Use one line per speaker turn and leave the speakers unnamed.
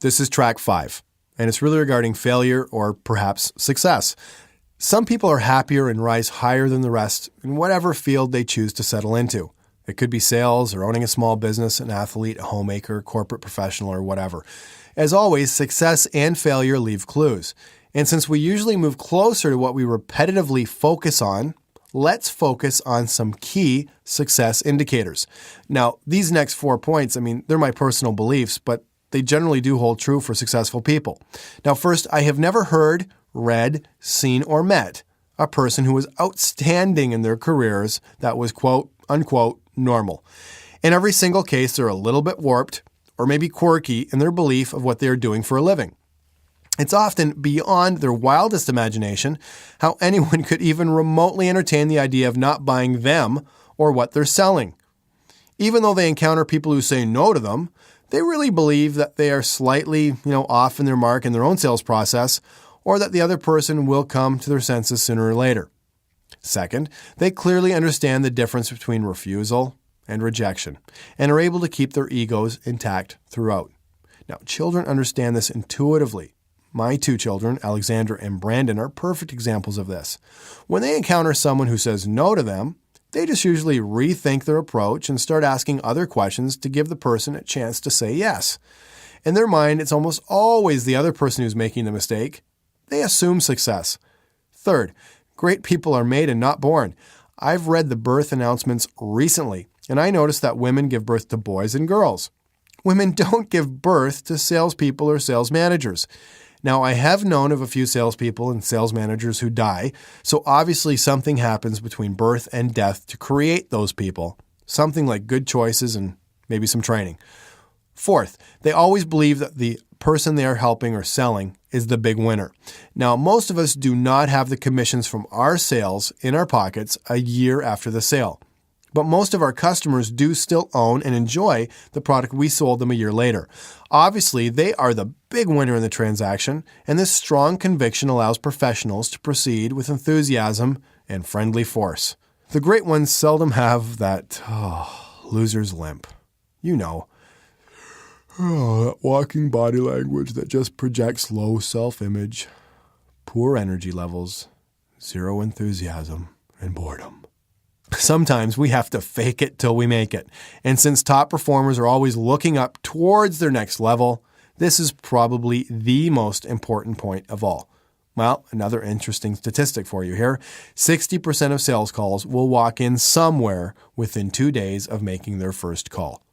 This is track 5, and it's really regarding failure or perhaps success. Some people are happier and rise higher than the rest in whatever field they choose to settle into. It could be sales or owning a small business, an athlete, a homemaker, corporate professional, or whatever. As always, success and failure leave clues. And since we usually move closer to what we repetitively focus on, let's focus on some key success indicators. Now, these next 4 points, they're my personal beliefs, but they generally do hold true for successful people. Now, first, I have never heard, read, seen, or met a person who was outstanding in their careers that was quote, unquote, normal. In every single case, they're a little bit warped or maybe quirky in their belief of what they are doing for a living. It's often beyond their wildest imagination how anyone could even remotely entertain the idea of not buying them or what they're selling. Even though they encounter people who say no to them, they really believe that they are slightly, off in their mark in their own sales process, or that the other person will come to their senses sooner or later. Second, they clearly understand the difference between refusal and rejection, and are able to keep their egos intact throughout. Now, children understand this intuitively. My 2 children, Alexandra and Brandon, are perfect examples of this. When they encounter someone who says no to them, they just usually rethink their approach and start asking other questions to give the person a chance to say yes. In their mind, it's almost always the other person who's making the mistake. They assume success. Third, great people are made and not born. I've read the birth announcements recently, and I noticed that women give birth to boys and girls. Women don't give birth to salespeople or sales managers. Now, I have known of a few salespeople and sales managers who die, so obviously something happens between birth and death to create those people, something like good choices and maybe some training. Fourth, they always believe that the person they are helping or selling is the big winner. Now, most of us do not have the commissions from our sales in our pockets a year after the sale. But most of our customers do still own and enjoy the product we sold them a year later. Obviously, they are the big winner in the transaction, and this strong conviction allows professionals to proceed with enthusiasm and friendly force. The great ones seldom have that loser's limp. That walking body language that just projects low self-image, poor energy levels, zero enthusiasm, and boredom. Sometimes we have to fake it till we make it. And since top performers are always looking up towards their next level, this is probably the most important point of all. Well, another interesting statistic for you here. 60% of sales calls will walk in somewhere within 2 days of making their first call.